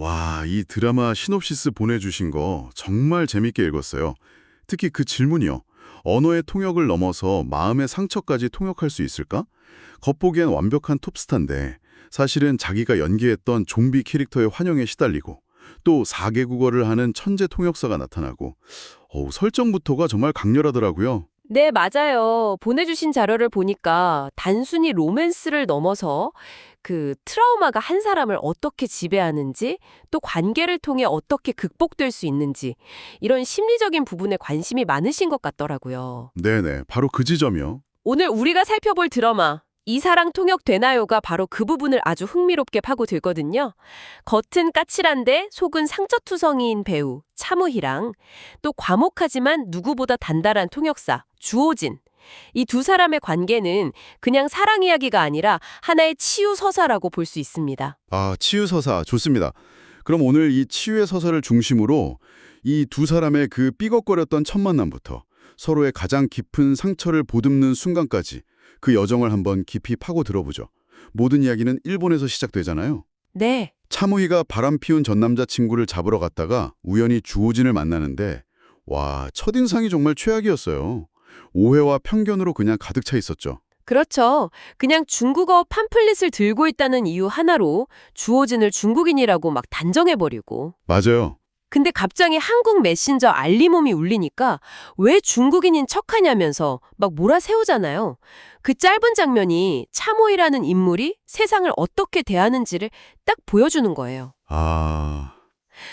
와, 이 드라마 시놉시스 보내주신 거 정말 재밌게 읽었어요. 특히 그 질문이요. 언어의 통역을 넘어서 마음의 상처까지 통역할 수 있을까? 겉보기엔 완벽한 톱스타인데 사실은 자기가 연기했던 좀비 캐릭터의 환영에 시달리고 또 4개 국어를 하는 천재 통역사가 나타나고 설정부터가 정말 강렬하더라고요. 네, 맞아요. 보내주신 자료를 보니까 단순히 로맨스를 넘어서 그 트라우마가 한 사람을 어떻게 지배하는지, 또 관계를 통해 어떻게 극복될 수 있는지, 이런 심리적인 부분에 관심이 많으신 것 같더라고요. 네네, 바로 그 지점이요. 오늘 우리가 살펴볼 드라마, 이 사랑 통역 되나요가 바로 그 부분을 아주 흥미롭게 파고들거든요. 겉은 까칠한데 속은 상처투성이인 배우 차무희랑 또 과묵하지만 누구보다 단단한 통역사 주호진. 이 두 사람의 관계는 그냥 사랑 이야기가 아니라 하나의 치유 서사라고 볼 수 있습니다. 아, 치유 서사 좋습니다. 그럼 오늘 이 치유의 서사를 중심으로 이 두 사람의 그 삐걱거렸던 첫 만남부터 서로의 가장 깊은 상처를 보듬는 순간까지 그 여정을 한번 깊이 파고 들어보죠. 모든 이야기는 일본에서 시작되잖아요. 네. 차무희가 바람 피운 전 남자친구를 잡으러 갔다가 우연히 주호진을 만나는데 와, 첫인상이 정말 최악이었어요. 오해와 편견으로 그냥 가득 차 있었죠. 그렇죠. 그냥 중국어 팜플릿을 들고 있다는 이유 하나로 주호진을 중국인이라고 막 단정해버리고. 맞아요. 근데 갑자기 한국 메신저 알림음이 울리니까 왜 중국인인 척하냐면서 막 몰아세우잖아요. 그 짧은 장면이 차모이라는 인물이 세상을 어떻게 대하는지를 딱 보여주는 거예요. 아,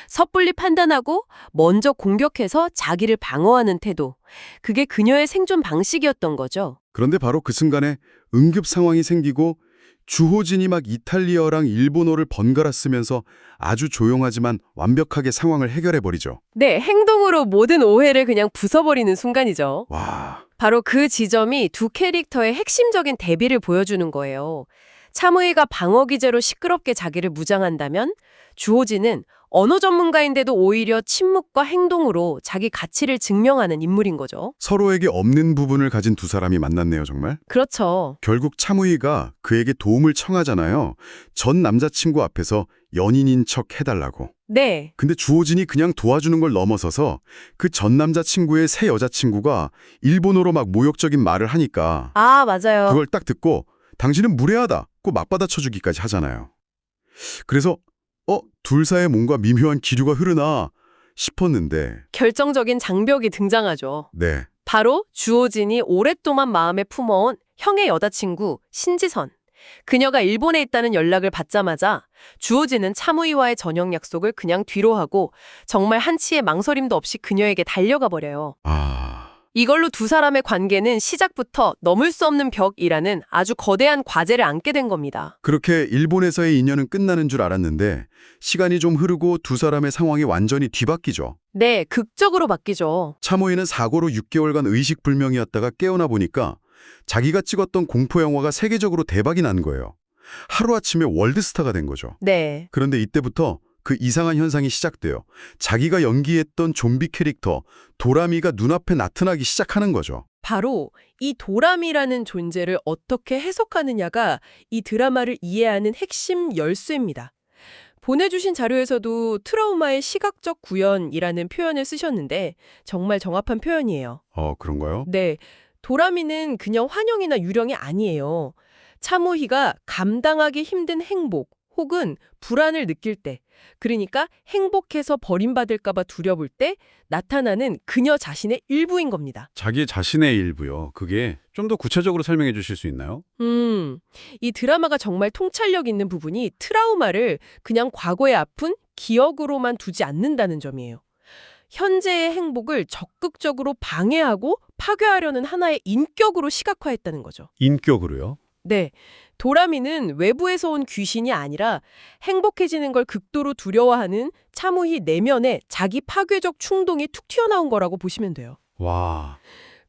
섣불리 판단하고 먼저 공격해서 자기를 방어하는 태도. 그게 그녀의 생존 방식이었던 거죠. 그런데 바로 그 순간에 응급 상황이 생기고 주호진이 막 이탈리아어랑 일본어를 번갈아 쓰면서 아주 조용하지만 완벽하게 상황을 해결해버리죠. 네, 행동으로 모든 오해를 그냥 부숴버리는 순간이죠. 와, 바로 그 지점이 두 캐릭터의 핵심적인 대비를 보여주는 거예요. 차무희가 방어 기제로 시끄럽게 자기를 무장한다면 주호진은 언어 전문가인데도 오히려 침묵과 행동으로 자기 가치를 증명하는 인물인 거죠. 서로에게 없는 부분을 가진 두 사람이 만났네요, 정말. 그렇죠. 결국 차무희가 그에게 도움을 청하잖아요. 전 남자친구 앞에서 연인인 척 해달라고. 네. 근데 주호진이 그냥 도와주는 걸 넘어서서 그 전 남자친구의 새 여자친구가 일본어로 막 모욕적인 말을 하니까 아, 맞아요. 그걸 딱 듣고 당신은 무례하다고 맞받아쳐주기까지 하잖아요. 그래서 둘 사이에 뭔가 미묘한 기류가 흐르나 싶었는데 결정적인 장벽이 등장하죠. 네, 바로 주호진이 오랫동안 마음에 품어온 형의 여자친구 신지선. 그녀가 일본에 있다는 연락을 받자마자 주호진은 차무희와의 저녁 약속을 그냥 뒤로 하고 정말 한치의 망설임도 없이 그녀에게 달려가 버려요. 이걸로 두 사람의 관계는 시작부터 넘을 수 없는 벽이라는 아주 거대한 과제를 안게 된 겁니다. 그렇게 일본에서의 인연은 끝나는 줄 알았는데 시간이 좀 흐르고 두 사람의 상황이 완전히 뒤바뀌죠. 네, 극적으로 바뀌죠. 차모이는 사고로 6개월간 의식불명이었다가 깨어나 보니까 자기가 찍었던 공포영화가 세계적으로 대박이 난 거예요. 하루아침에 월드스타가 된 거죠. 네. 그런데 이때부터 그 이상한 현상이 시작돼요. 자기가 연기했던 좀비 캐릭터 도라미가 눈앞에 나타나기 시작하는 거죠. 바로 이 도람이라는 존재를 어떻게 해석하느냐가 이 드라마를 이해하는 핵심 열쇠입니다. 보내주신 자료에서도 트라우마의 시각적 구현이라는 표현을 쓰셨는데 정말 정확한 표현이에요. 그런가요? 네, 도라미는 그냥 환영이나 유령이 아니에요. 차모희가 감당하기 힘든 행복 혹은 불안을 느낄 때, 그러니까 행복해서 버림받을까 봐 두려울 때 나타나는 그녀 자신의 일부인 겁니다. 자기 자신의 일부요. 그게 좀 더 구체적으로 설명해 주실 수 있나요? 이 드라마가 정말 통찰력 있는 부분이 트라우마를 그냥 과거의 아픈 기억으로만 두지 않는다는 점이에요. 현재의 행복을 적극적으로 방해하고 파괴하려는 하나의 인격으로 시각화했다는 거죠. 인격으로요? 네, 도라미는 외부에서 온 귀신이 아니라 행복해지는 걸 극도로 두려워하는 차무희 내면의 자기 파괴적 충동이 툭 튀어나온 거라고 보시면 돼요. 와,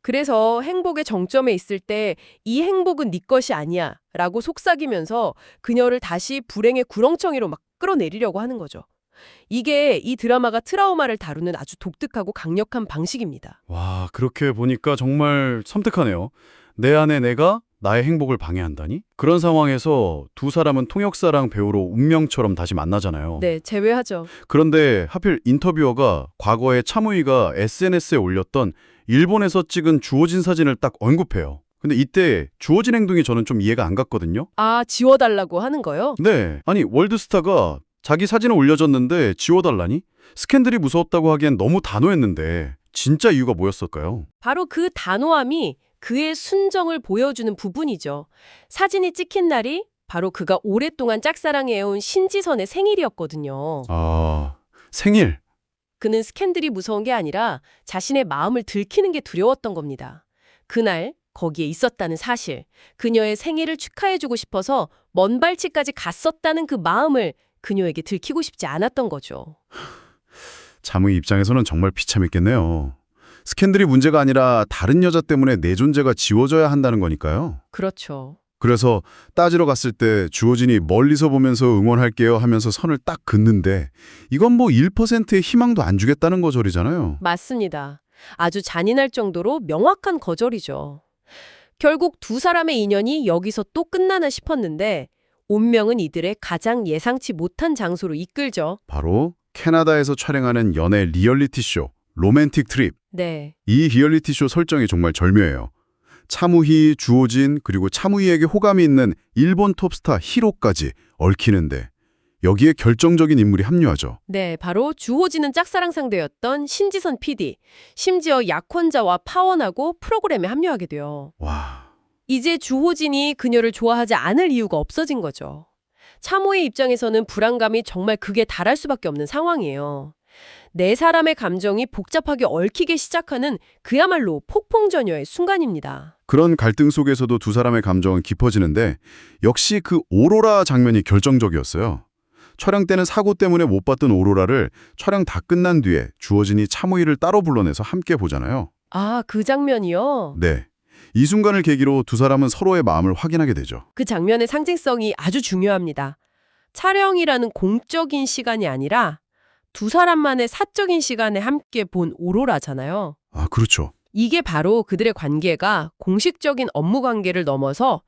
그래서 행복의 정점에 있을 때 이 행복은 네 것이 아니야 라고 속삭이면서 그녀를 다시 불행의 구렁텅이로 막 끌어내리려고 하는 거죠. 이게 이 드라마가 트라우마를 다루는 아주 독특하고 강력한 방식입니다. 와, 그렇게 보니까 정말 섬뜩하네요. 내 안에 내가 나의 행복을 방해한다니? 그런 상황에서 두 사람은 통역사랑 배우로 운명처럼 다시 만나잖아요. 네, 제외하죠. 그런데 하필 인터뷰어가 과거에 차무이가 SNS에 올렸던 일본에서 찍은 주호진 사진을 딱 언급해요. 근데 이때 주호진 행동이 저는 좀 이해가 안 갔거든요. 아, 지워달라고 하는 거요? 네, 아니 월드스타가 자기 사진을 올려줬는데 지워달라니? 스캔들이 무서웠다고 하기엔 너무 단호했는데 진짜 이유가 뭐였을까요? 바로 그 단호함이 그의 순정을 보여주는 부분이죠. 사진이 찍힌 날이 바로 그가 오랫동안 짝사랑해온 신지선의 생일이었거든요. 아, 생일. 그는 스캔들이 무서운 게 아니라 자신의 마음을 들키는 게 두려웠던 겁니다. 그날 거기에 있었다는 사실, 그녀의 생일을 축하해주고 싶어서 먼 발치까지 갔었다는 그 마음을 그녀에게 들키고 싶지 않았던 거죠. 자무이 입장에서는 정말 비참했겠네요. 스캔들이 문제가 아니라 다른 여자 때문에 내 존재가 지워져야 한다는 거니까요. 그렇죠. 그래서 따지러 갔을 때 주호진이 멀리서 보면서 응원할게요 하면서 선을 딱 긋는데 이건 뭐 1%의 희망도 안 주겠다는 거절이잖아요. 맞습니다. 아주 잔인할 정도로 명확한 거절이죠. 결국 두 사람의 인연이 여기서 또 끝나나 싶었는데 운명은 이들의 가장 예상치 못한 장소로 이끌죠. 바로 캐나다에서 촬영하는 연애 리얼리티 쇼 로맨틱 트립. 네. 이 리얼리티 쇼 설정이 정말 절묘해요. 차무희, 주호진, 그리고 차무희에게 호감이 있는 일본 톱스타 히로까지 얽히는데 여기에 결정적인 인물이 합류하죠. 네, 바로 주호진은 짝사랑 상대였던 신지선 PD. 심지어 약혼자와 파혼하고 프로그램에 합류하게 돼요. 와, 이제 주호진이 그녀를 좋아하지 않을 이유가 없어진 거죠. 차모의 입장에서는 불안감이 정말 극에 달할 수밖에 없는 상황이에요. 네 사람의 감정이 복잡하게 얽히기 시작하는 그야말로 폭풍전야의 순간입니다. 그런 갈등 속에서도 두 사람의 감정은 깊어지는데 역시 그 오로라 장면이 결정적이었어요. 촬영 때는 사고 때문에 못 봤던 오로라를 촬영 다 끝난 뒤에 주호진이 차무희를 따로 불러내서 함께 보잖아요. 아, 그 장면이요? 네. 이 순간을 계기로 두 사람은 서로의 마음을 확인하게 되죠. 그 장면의 상징성이 아주 중요합니다. 촬영이라는 공적인 시간이 아니라 두 사람만의 사적인 시간에 함께 본 오로라잖아요. 아, 그렇죠. 이게 바로 그들의 관계가 공식적인 업무 관계를 넘어서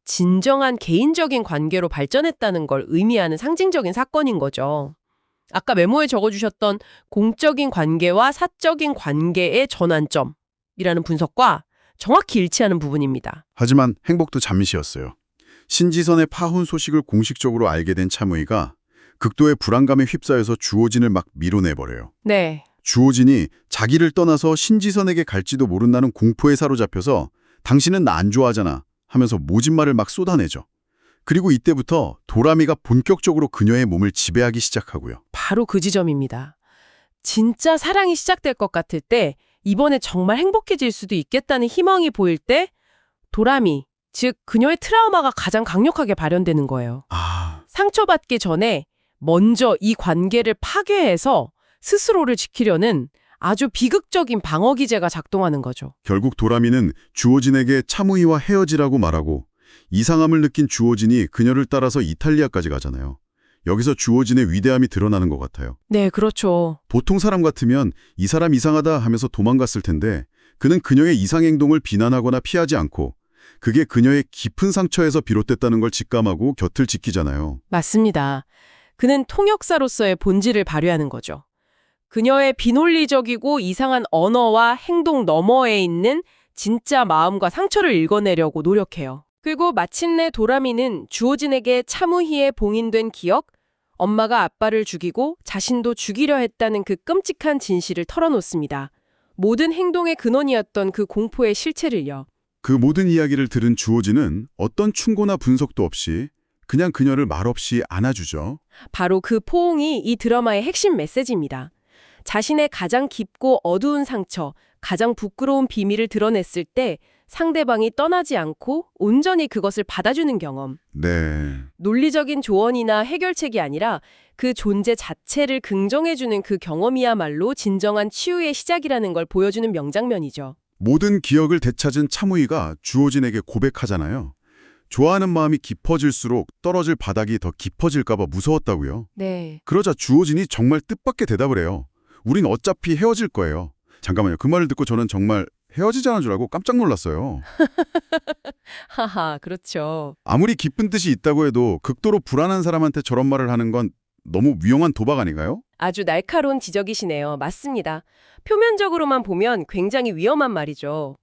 진정한 개인적인 관계로 발전했다는 걸 의미하는 상징적인 사건인 거죠. 아까 메모에 적어주셨던 공적인 관계와 사적인 관계의 전환점이라는 분석과 정확히 일치하는 부분입니다. 하지만 행복도 잠시였어요. 신지선의 파혼 소식을 공식적으로 알게 된 차무희가 극도의 불안감에 휩싸여서 주호진을 막 밀어내버려요. 네. 주호진이 자기를 떠나서 신지선에게 갈지도 모른다는 공포에 사로잡혀서 당신은 나 안 좋아하잖아 하면서 모진 말을 막 쏟아내죠. 그리고 이때부터 도라미가 본격적으로 그녀의 몸을 지배하기 시작하고요. 바로 그 지점입니다. 진짜 사랑이 시작될 것 같을 때 이번에 정말 행복해질 수도 있겠다는 희망이 보일 때 도라미, 즉 그녀의 트라우마가 가장 강력하게 발현되는 거예요. 아, 상처받기 전에 먼저 이 관계를 파괴해서 스스로를 지키려는 아주 비극적인 방어 기제가 작동하는 거죠. 결국 도라미는 주호진에게 차무희와 헤어지라고 말하고 이상함을 느낀 주호진이 그녀를 따라서 이탈리아까지 가잖아요. 여기서 주호진의 위대함이 드러나는 것 같아요. 네, 그렇죠. 보통 사람 같으면 이 사람 이상하다 하면서 도망갔을 텐데 그는 그녀의 이상행동을 비난하거나 피하지 않고 그게 그녀의 깊은 상처에서 비롯됐다는 걸 직감하고 곁을 지키잖아요. 맞습니다. 그는 통역사로서의 본질을 발휘하는 거죠. 그녀의 비논리적이고 이상한 언어와 행동 너머에 있는 진짜 마음과 상처를 읽어내려고 노력해요. 그리고 마침내 도라미는 주호진에게 차무희에 봉인된 기억, 엄마가 아빠를 죽이고 자신도 죽이려 했다는 그 끔찍한 진실을 털어놓습니다. 모든 행동의 근원이었던 그 공포의 실체를요. 그 모든 이야기를 들은 주호진은 어떤 충고나 분석도 없이 그냥 그녀를 말없이 안아주죠. 바로 그 포옹이 이 드라마의 핵심 메시지입니다. 자신의 가장 깊고 어두운 상처, 가장 부끄러운 비밀을 드러냈을 때 상대방이 떠나지 않고 온전히 그것을 받아주는 경험. 네. 논리적인 조언이나 해결책이 아니라 그 존재 자체를 긍정해주는 그 경험이야말로 진정한 치유의 시작이라는 걸 보여주는 명장면이죠. 모든 기억을 되찾은 차무희가 주호진에게 고백하잖아요. 좋아하는 마음이 깊어질수록 떨어질 바닥이 더 깊어질까봐 무서웠다고요. 네. 그러자 주호진이 정말 뜻밖의 대답을 해요. 우린 어차피 헤어질 거예요. 잠깐만요. 그 말을 듣고 저는 정말 헤어지자는 줄 알고 깜짝 놀랐어요. 하하, 그렇죠. 아무리 기쁜 뜻이 있다고 해도 극도로 불안한 사람한테 저런 말을 하는 건 너무 위험한 도박 아닌가요? 아주 날카로운 지적이시네요. 맞습니다. 표면적으로만 보면 굉장히 위험한 말이죠.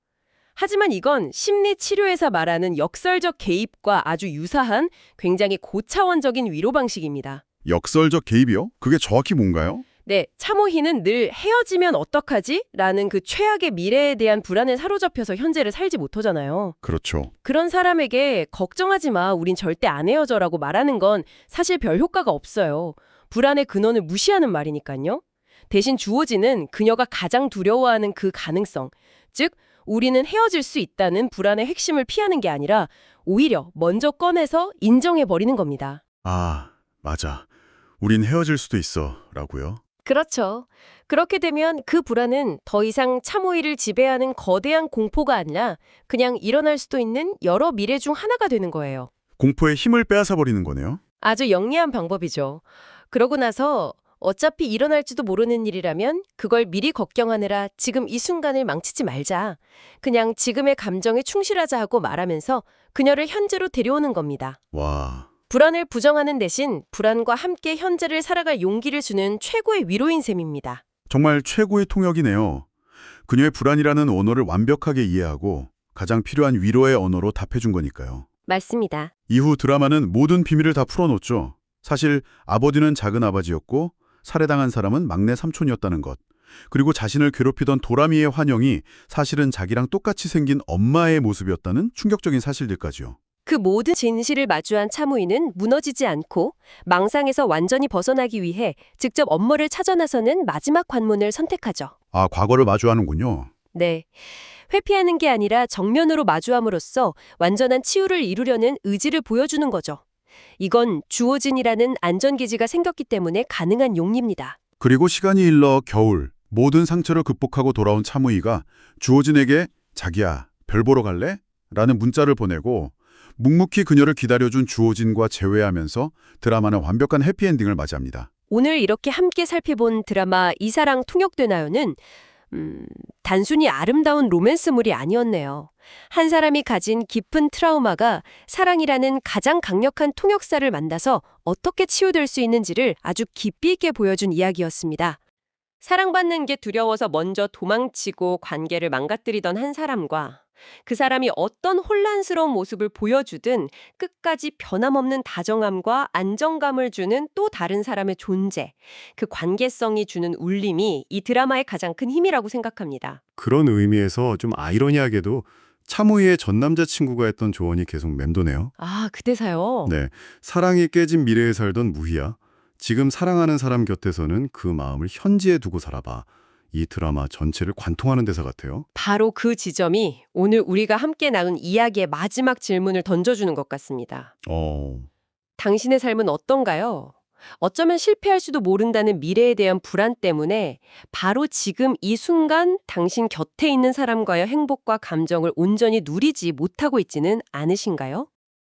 하지만 이건 심리 치료에서 말하는 역설적 개입과 아주 유사한 굉장히 고차원적인 위로 방식입니다. 역설적 개입이요? 그게 정확히 뭔가요? 네, 차모희는 늘 헤어지면 어떡하지? 라는 그 최악의 미래에 대한 불안에 사로잡혀서 현재를 살지 못하잖아요. 그렇죠. 그런 사람에게 걱정하지 마, 우린 절대 안 헤어져라고 말하는 건 사실 별 효과가 없어요. 불안의 근원을 무시하는 말이니까요. 대신 주어지는 그녀가 가장 두려워하는 그 가능성, 즉 우리는 헤어질 수 있다는 불안의 핵심을 피하는 게 아니라 오히려 먼저 꺼내서 인정해버리는 겁니다. 아, 맞아. 우린 헤어질 수도 있어. 라고요. 그렇죠. 그렇게 되면 그 불안은 더 이상 참호이를 지배하는 거대한 공포가 아니라 그냥 일어날 수도 있는 여러 미래 중 하나가 되는 거예요. 공포의 힘을 빼앗아 버리는 거네요. 아주 영리한 방법이죠. 그러고 나서 어차피 일어날지도 모르는 일이라면 그걸 미리 걱정하느라 지금 이 순간을 망치지 말자. 그냥 지금의 감정에 충실하자 하고 말하면서 그녀를 현재로 데려오는 겁니다. 와, 불안을 부정하는 대신 불안과 함께 현재를 살아갈 용기를 주는 최고의 위로인 셈입니다. 정말 최고의 통역이네요. 그녀의 불안이라는 언어를 완벽하게 이해하고 가장 필요한 위로의 언어로 답해준 거니까요. 맞습니다. 이후 드라마는 모든 비밀을 다 풀어놓죠. 사실 아버지는 작은 아버지였고 살해당한 사람은 막내 삼촌이었다는 것. 그리고 자신을 괴롭히던 도라미의 환영이 사실은 자기랑 똑같이 생긴 엄마의 모습이었다는 충격적인 사실들까지요. 그 모든 진실을 마주한 차무이는 무너지지 않고 망상에서 완전히 벗어나기 위해 직접 엄마를 찾아 나서는 마지막 관문을 선택하죠. 아, 과거를 마주하는군요. 네. 회피하는 게 아니라 정면으로 마주함으로써 완전한 치유를 이루려는 의지를 보여주는 거죠. 이건 주오진이라는 안전기지가 생겼기 때문에 가능한 용리입니다. 그리고 시간이 흘러 겨울, 모든 상처를 극복하고 돌아온 차무이가 주호진에게 자기야, 별 보러 갈래? 라는 문자를 보내고 묵묵히 그녀를 기다려준 주호진과 재회하면서 드라마는 완벽한 해피엔딩을 맞이합니다. 오늘 이렇게 함께 살펴본 드라마 이사랑 통역되나요는 단순히 아름다운 로맨스물이 아니었네요. 한 사람이 가진 깊은 트라우마가 사랑이라는 가장 강력한 통역사를 만나서 어떻게 치유될 수 있는지를 아주 깊이 있게 보여준 이야기였습니다. 사랑받는 게 두려워서 먼저 도망치고 관계를 망가뜨리던 한 사람과 그 사람이 어떤 혼란스러운 모습을 보여주든 끝까지 변함없는 다정함과 안정감을 주는 또 다른 사람의 존재, 그 관계성이 주는 울림이 이 드라마의 가장 큰 힘이라고 생각합니다. 그런 의미에서 좀 아이러니하게도 차무이의 전 남자친구가 했던 조언이 계속 맴도네요. 아, 그 대사요? 네, 사랑이 깨진 미래에 살던 무희야. 지금 사랑하는 사람 곁에서는 그 마음을 현지에 두고 살아봐. 이 드라마 전체를 관통하는 대사 같아요. 바로 그 지점이 오늘 우리가 함께 나눈 이야기의 마지막 질문을 던져주는 것 같습니다. 당신의 삶은 어떤가요? 어쩌면 실패할 수도 모른다는 미래에 대한 불안 때문에 바로 지금 이 순간 당신 곁에 있는 사람과의 행복과 감정을 온전히 누리지 못하고 있지는 않으신가요?